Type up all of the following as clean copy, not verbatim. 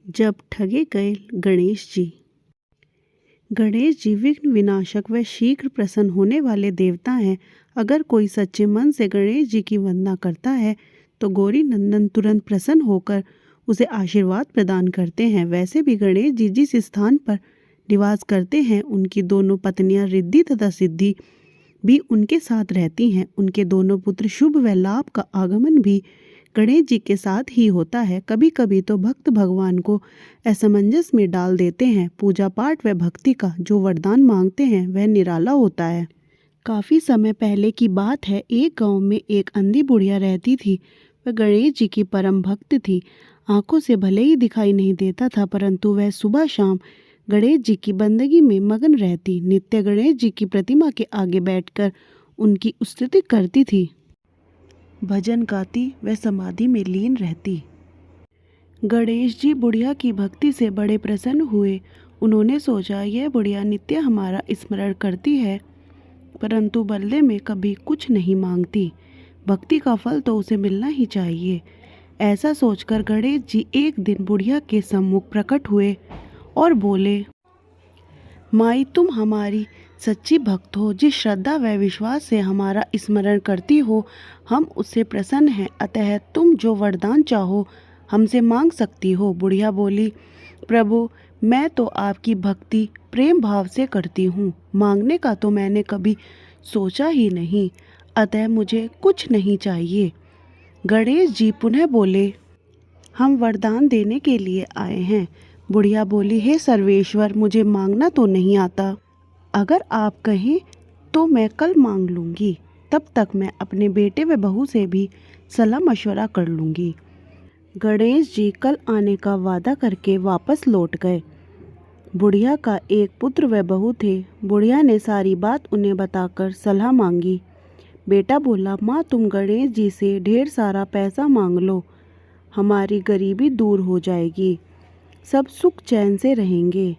जब ठगे गए गणेश जी। गणेश जी विघ्न विनाशक व शीघ्र प्रसन्न होने वाले देवता हैं। अगर कोई सच्चे मन से गणेश जी की वंदना करता है तो गौरी नंदन तुरंत प्रसन्न होकर उसे आशीर्वाद प्रदान करते हैं। वैसे भी गणेश जी जिस स्थान पर निवास करते हैं उनकी दोनों पत्नियां रिद्धि तथा सिद्धि भी उनके साथ रहती हैं। उनके दोनों पुत्र शुभ व लाभ का आगमन भी गणेश जी के साथ ही होता है। कभी कभी तो भक्त भगवान को असमंजस में डाल देते हैं। पूजा पाठ व भक्ति का जो वरदान मांगते हैं वह निराला होता है। काफ़ी समय पहले की बात है। एक गांव में एक अंधी बुढ़िया रहती थी। वह गणेश जी की परम भक्त थी। आंखों से भले ही दिखाई नहीं देता था, परंतु वह सुबह शाम गणेश जी की बंदगी में मगन रहती। नित्य गणेश जी की प्रतिमा के आगे बैठकर उनकी स्तुति करती थी, भजन गाती व समाधि में लीन रहती। गणेश जी बुढ़िया की भक्ति से बड़े प्रसन्न हुए। उन्होंने सोचा, यह बुढ़िया नित्य हमारा स्मरण करती है परंतु बदले में कभी कुछ नहीं मांगती। भक्ति का फल तो उसे मिलना ही चाहिए। ऐसा सोचकर गणेश जी एक दिन बुढ़िया के सम्मुख प्रकट हुए और बोले, माई, तुम हमारी सच्ची भक्त हो। जिस श्रद्धा व विश्वास से हमारा स्मरण करती हो हम उससे प्रसन्न हैं। अतः तुम जो वरदान चाहो हमसे मांग सकती हो। बुढ़िया बोली, प्रभु, मैं तो आपकी भक्ति प्रेम भाव से करती हूँ। मांगने का तो मैंने कभी सोचा ही नहीं, अतः मुझे कुछ नहीं चाहिए। गणेश जी पुनः बोले, हम वरदान देने के लिए आए हैं। बुढ़िया बोली, हे सर्वेश्वर, मुझे मांगना तो नहीं आता। अगर आप कहें तो मैं कल मांग लूँगी। तब तक मैं अपने बेटे व बहू से भी सलाह मशवरा कर लूँगी। गणेश जी कल आने का वादा करके वापस लौट गए। बुढ़िया का एक पुत्र व बहू थे। बुढ़िया ने सारी बात उन्हें बताकर सलाह मांगी। बेटा बोला, माँ, तुम गणेश जी से ढेर सारा पैसा मांग लो, हमारी गरीबी दूर हो जाएगी, सब सुख चैन से रहेंगे।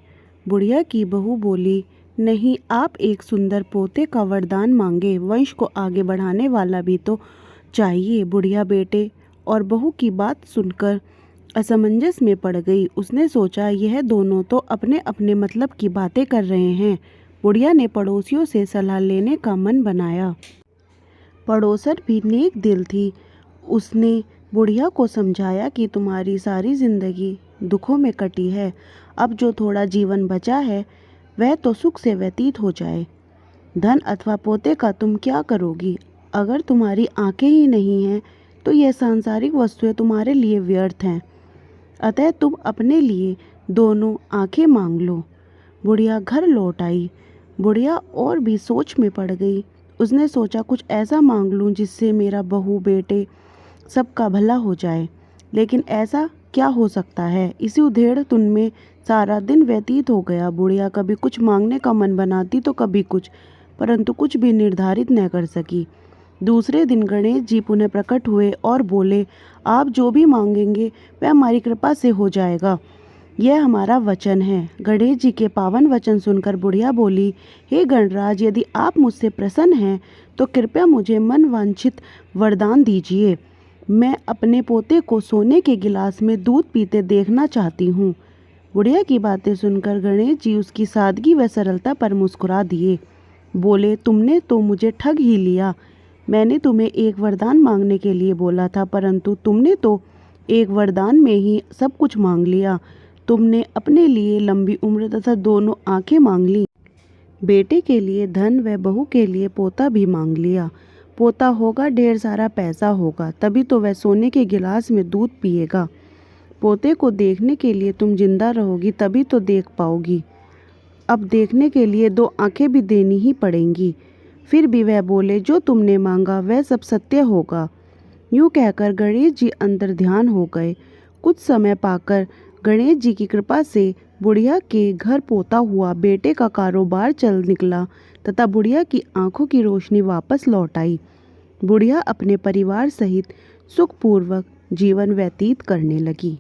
बुढ़िया की बहू बोली, नहीं, आप एक सुंदर पोते का वरदान मांगे, वंश को आगे बढ़ाने वाला भी तो चाहिए। बुढ़िया बेटे और बहू की बात सुनकर असमंजस में पड़ गई। उसने सोचा, यह दोनों तो अपने अपने मतलब की बातें कर रहे हैं। बुढ़िया ने पड़ोसियों से सलाह लेने का मन बनाया। पड़ोसन भी नेक दिल थी। उसने बुढ़िया को समझाया कि तुम्हारी सारी जिंदगी दुखों में कटी है, अब जो थोड़ा जीवन बचा है वह तो सुख से व्यतीत हो जाए। धन अथवा पोते का तुम क्या करोगी? अगर तुम्हारी आंखें ही नहीं हैं तो यह सांसारिक वस्तुएं तुम्हारे लिए व्यर्थ हैं। अतः तुम अपने लिए दोनों आंखें मांग लो। बुढ़िया घर लौट आई। बुढ़िया और भी सोच में पड़ गई। उसने सोचा, कुछ ऐसा मांग लूं जिससे मेरा बहू बेटे सबका भला हो जाए। लेकिन ऐसा क्या हो सकता है? इसी उधेड़-धुन में सारा दिन व्यतीत हो गया। बुढ़िया कभी कुछ मांगने का मन बनाती तो कभी कुछ, परंतु कुछ भी निर्धारित न कर सकी। दूसरे दिन गणेश जी पुनः प्रकट हुए और बोले, आप जो भी मांगेंगे वह हमारी कृपा से हो जाएगा, यह हमारा वचन है। गणेश जी के पावन वचन सुनकर बुढ़िया बोली, हे गणराज, यदि आप मुझसे प्रसन्न हैं तो कृपया मुझे मन वांछित वरदान दीजिए। मैं अपने पोते को सोने के गिलास में दूध पीते देखना चाहती हूँ। बुढ़िया की बातें सुनकर गणेश जी उसकी सादगी व सरलता पर मुस्कुरा दिए। बोले, तुमने तो मुझे ठग ही लिया। मैंने तुम्हें एक वरदान मांगने के लिए बोला था, परंतु तुमने तो एक वरदान में ही सब कुछ मांग लिया। तुमने अपने लिए लंबी उम्र तथा दोनों आंखें मांग ली, बेटे के लिए धन व बहू के लिए पोता भी मांग लिया। पोता होगा, ढेर सारा पैसा होगा, तभी तो वह सोने के गिलास में दूध पिएगा। पोते को देखने के लिए तुम जिंदा रहोगी, तभी तो देख पाओगी। अब देखने के लिए दो आंखें भी देनी ही पड़ेंगी। फिर भी वह बोले, जो तुमने मांगा वह सब सत्य होगा। यूँ कहकर गणेश जी अंतर ध्यान हो गए। कुछ समय पाकर गणेश जी की कृपा से बुढ़िया के घर पोता हुआ, बेटे का कारोबार चल निकला तथा बुढ़िया की आंखों की रोशनी वापस लौट आई। बुढ़िया अपने परिवार सहित सुखपूर्वक जीवन व्यतीत करने लगी।